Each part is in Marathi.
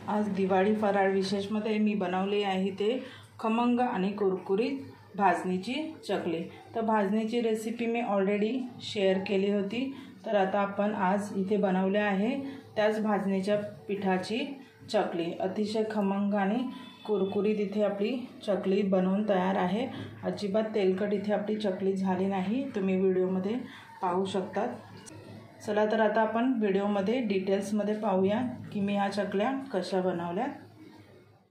आज दिवाळी फराळ विशेषमध्ये मी बनवली आहे ते खमंग आणि कुरकुरीत भाजणीची चकली। तर भाजणीची रेसिपी मी ऑलरेडी शेअर केली होती। तर आता आपण आज इथे बनवले आहे त्याच भाजणीच्या पिठाची चकली। अतिशय खमंग आणि कुरकुरीत इथे आपली चकली बनवून तयार आहे। अजिबात तेलकट इथे आपली चकली झाली नाही, तुम्ही व्हिडिओमध्ये पाहू शकता। चला तर आता आपण व्हिडिओमध्ये डिटेल्समध्ये पाहूया की मी ह्या चकल्या कशा बनवल्या।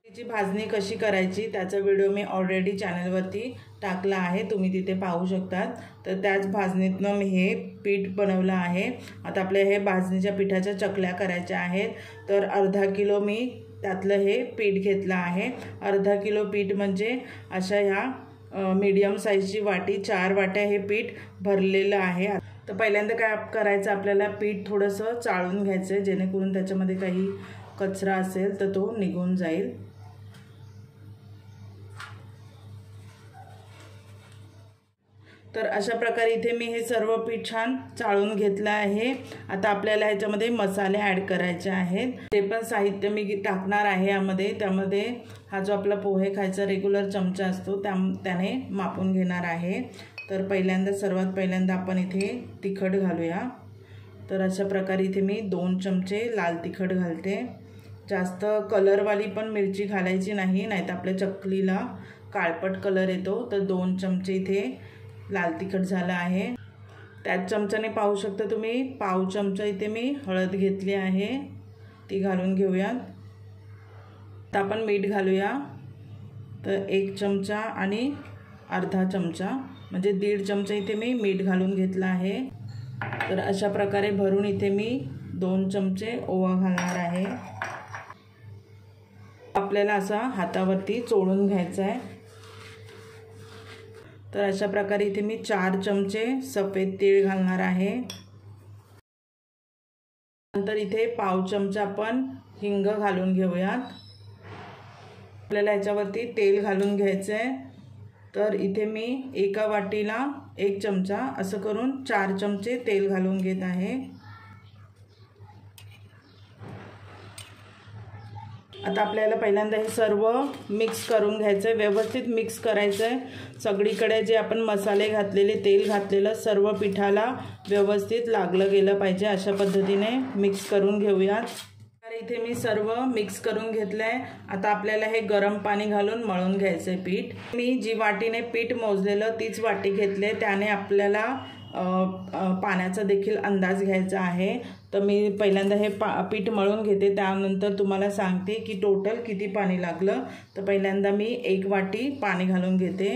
त्याची भाजणी कशी करायची त्याचा व्हिडिओ मी ऑलरेडी चॅनलवरती टाकला आहे, तुम्ही तिथे पाहू शकतात। तर त्याच भाजणीतनं मी हे पीठ बनवलं आहे। आता आपल्या हे भाजणीच्या पिठाच्या चकल्या करायच्या आहेत। तर अर्धा किलो मी त्यातलं हे पीठ घेतलं आहे। अर्धा किलो पीठ म्हणजे अशा ह्या मीडियम साईजची वाटी 4 वाट्या हे पीठ भरलेलं आहे। तर पहिल्यांदा काय करायचं, आपल्याला पीठ थोडंसं चाळून घ्यायचं आहे जेणेकरून त्याच्यामध्ये काही कचरा असेल तर तो निघून जाईल। तर अशा प्रकारे इथे मी हे सर्व पीठ छान चाळून घेतलं आहे। आता आपल्याला ह्याच्यामध्ये मसाले ॲड करायचे आहेत। ते पण साहित्य मी टाकणार आहे यामध्ये। त्यामध्ये हा जो आपला पोहे खायचा रेग्युलर चमचा असतो त्याने मापून घेणार आहे। तर सर्वात पहिल्यांदा आपण इथे तिखट घालूया। तर अशा प्रकारे इथे मी 2 चमचे लाल तिखट घालते। जास्त कलरवाली पण मिरची घालायची नाही, नाहीतर आपल्या चकलीला काळपट कलर येतो। तर 2 चमचे इथे लाल तिखट झालं आहे। त्याच चमच्याने पाहू शकता तुम्ही, पाव चमचा इथे मी हळद घेतली आहे, ती घालून घेऊया। आता आपण मीठ घालूया। तर 1 चमचा आणि अर्धा चमचा म्हणजे 1.5 चमचा इथे मी मीठ घालून घेतला आहे। तर अशा प्रकारे भरून इथे मी 2 चमचे ओवा घालणार आहे। आपल्याला असा हातावरती चोळून घ्यायचा आहे। तर अशा प्रकारे इथे मी 4 चमचे सफेद तीळ घालणार आहे। नंतर इथे पाव चमचा आपण हिंग घालून घेऊयात। आपल्याला याच्यावरती तेल घालून घ्यायचं आहे। तर इथे मी एका वाटीला 1 चमचा असं करून 4 चमचे तेल घालून घेत आहे। आता आपल्याला पहिल्यांदा हे सर्व मिक्स करून घ्यायचं आहे, व्यवस्थित मिक्स करायचं आहे। सगळीकडे जे आपण मसाले घातलेले, तेल घातलेलं सर्व पिठाला व्यवस्थित लागलं गेलं पाहिजे, अशा पद्धतीने मिक्स करून घेऊयात। तर इथे मी सर्व मिक्स करून घेतलं आहे। आता आपल्याला हे गरम पाणी घालून मळून घ्यायचं आहे पीठ। मी जी वाटीने पीठ मोजलेलं तीच वाटी घेतले, त्याने आपल्याला पाण्याचा देखील अंदाज घ्यायचा आहे। तर मी पहिल्यांदा हे पीठ मळून घेते, त्यानंतर तुम्हाला सांगते की टोटल किती पाणी लागलं। तर पहिल्यांदा मी 1 वाटी पाणी घालून घेते।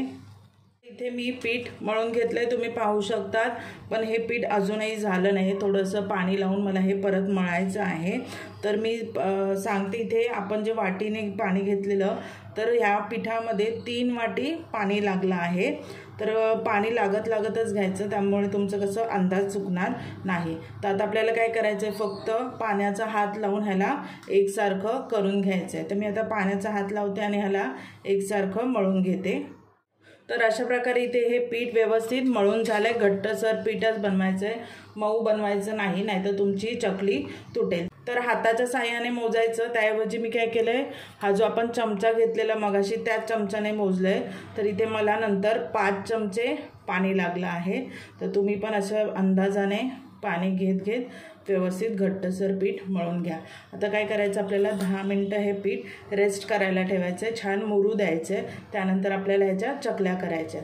इथे मी पीठ मळून घेतलंय, तुम्ही पाहू शकतात। पण हे पीठ अजूनही झालं नाही, थोडंसं पाणी लावून मला हे परत मळायचं आहे। तर मी सांगते, इथे आपण जे वाटीने पाणी घेतलेलं, तर ह्या पिठामध्ये 3 वाटी पाणी लागलं आहे। तर पाणी लागतच घ्यायचं, त्यामुळे तुमचं कसं अंदाज चुकणार नाही। तर आता आपल्याला काय करायचं आहे, फक्त पाण्याचा हात लावून ह्याला एकसारखं करून घ्यायचं आहे। तर मी आता पाण्याचा हात लावते आणि ह्याला एकसारखं मळून घेते। तर अशा प्रकारे इथे हे पीठ व्यवस्थित मळून झालंय। घट्टसर पीठच बनवायचं आहे, मऊ बनवायचं नाही, नाहीतर तुमची चकली तुटेल। तर हाताच्या साहाय्याने मोजायचं, त्याऐवजी मी काय केलंय, हा जो आपण चमचा घेतलेला मगाशी त्याच चमच्याने मोजलंय। तर इथे मला नंतर 5 चमचे पाणी लागलं आहे। तर तुम्ही पण अशा अंदाजाने पाणी घेत व्यवस्थित घट्टसर पीठ मळून घ्या। आता काय करायचं, आपल्याला 10 मिनिटं हे पीठ रेस्ट करायला ठेवायचं आहे, छान मुरू द्यायचं आहे। त्यानंतर आपल्याला ह्याच्या चकल्या करायच्या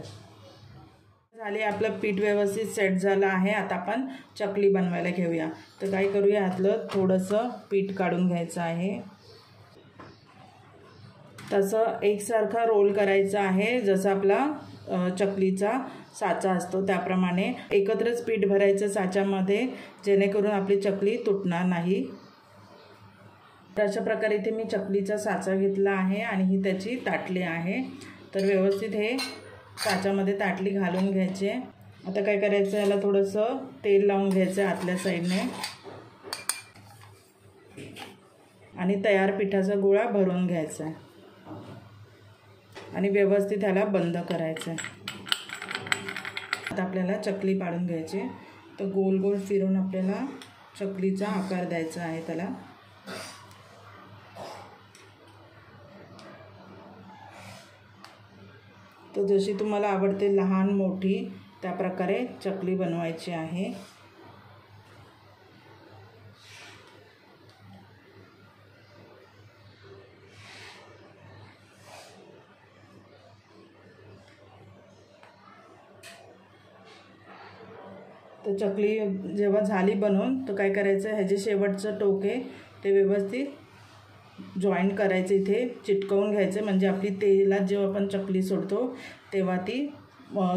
झाले। आपलं पीठ व्यवस्थित सेट झालं आहे। आता आपण चकली बनवायला घेऊया। तर काय करूया, ह्यातलं थोडंसं पीठ काढून घ्यायचं आहे। तसं एकसारखा रोल करायचा आहे, जसं आपला चकलीचा साचा असतो त्याप्रमाणे एकत्रच पीठ भरायचं साच्यामध्ये, जेणेकरून आपली चकली तुटणार नाही। तर अशा प्रकारे इथे मी चकलीचा साचा घेतला आहे आणि ही त्याची ताटली आहे। तर व्यवस्थित हे साच्यामध्ये ताटली घालून घ्यायची। आता काय करायचं, याला थोडंसं तेल लावून घ्यायचं आतल्या साईडने आणि तयार पिठाचा गोळा भरून घ्यायचा आहे आणि व्यवस्थित ह्याला बंद करायचं आहे। आता आपल्याला चकली पाडून घ्यायची। तर गोल गोल फिरून आपल्याला चकलीचा आकार द्यायचा आहे त्याला। तर जशी तुम्हाला आवडते लहान मोठी त्या प्रकारे चकली बनवायची आहे। तर चकली जेव्हा झाली बनवून तर काय करायचं, ह्याचे शेवटचं टोक आहे ते व्यवस्थित जॉईंट करायचे, इथे चिटकवून घ्यायचे, म्हणजे आपली तेलात जेव्हा आपण चकली सोडतो तेव्हा ती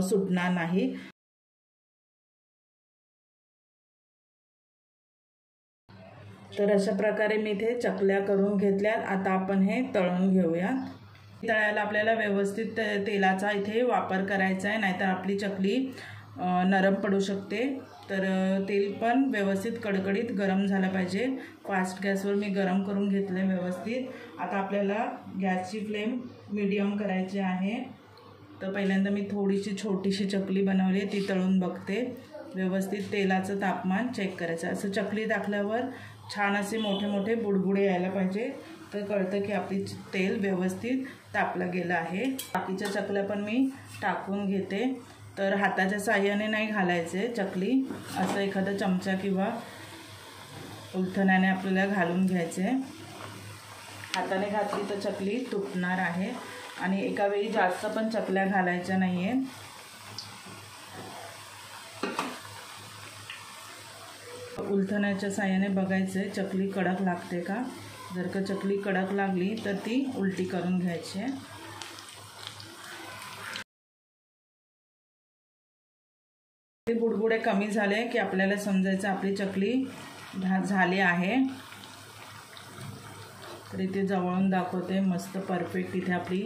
सुटणार नाही। तर अशा प्रकारे मी इथे चकल्या करून घेतल्यात। आता आपण हे तळून घेऊया। तळायला आपल्याला व्यवस्थित तेलाचा इथे वापर करायचा आहे, नाहीतर आपली चकली नरम पडू शकते। तर तेल पण व्यवस्थित कडकडीत गरम झालं पाहिजे। फास्ट गॅसवर मी गरम करून घेतले व्यवस्थित। आता आपल्याला गॅसची फ्लेम मीडियम करायची आहे। तर पहिल्यांदा मी थोडीशी छोटीशी चकली बनवली, ती तळून बघते। व्यवस्थित तेलाचं तापमान चेक करायचं। असं चकली टाकल्यावर छान असे मोठे मोठे बुडबुडे यायला पाहिजे, तर कळतं की आपली तेल व्यवस्थित तापलं गेलं आहे। बाकीच्या चकल्या पण मी टाकून घेते। तर हाताच्या साहाय्याने नाही घालायचे चकली, असं एखादा चमचा किंवा उलथण्याने आपल्याला घालून घ्यायचे। हाताने घातली तर चकली तुटणार आहे आणि एका वेळी जास्त पण चकल्या घालायच्या नाही आहेत। उलथण्याच्या साहाय्याने बघायचे चकली कडक लागते का। जर का चकली कडक लागली तर ती उलटी करून घ्यायची। बुडबुडे कमी झाले की आपल्याला समजायचं आपली चकली झाली आहे। तर इथे जवळून दाखवते, मस्त परफेक्ट इथे आपली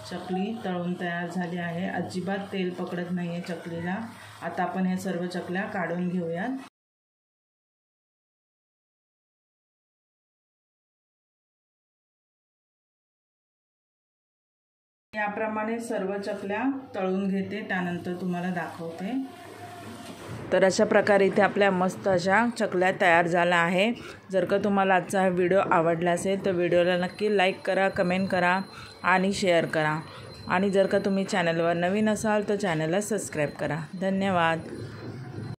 चकली तळून तयार झाली आहे। अजिबात तेल पकडत नाही आहे चकलीला। आता आपण हे सर्व चकल्या काढून घेऊयात। याप्रमाणे सर्व चकल्या तळून घेते, त्यानंतर तुम्हाला दाखवते। तर अशा प्रकारे इथे आपल्या मस्त अशा चकल्या तयार झाल्या आहे। जर का तुम्हाला आजचा हा व्हिडिओ आवडला असेल तर व्हिडिओला नक्की लाईक करा, कमेंट करा आणि शेअर करा। आणि जर का तुम्ही चॅनलवर नवीन असाल तर चॅनलला सबस्क्राईब करा। धन्यवाद।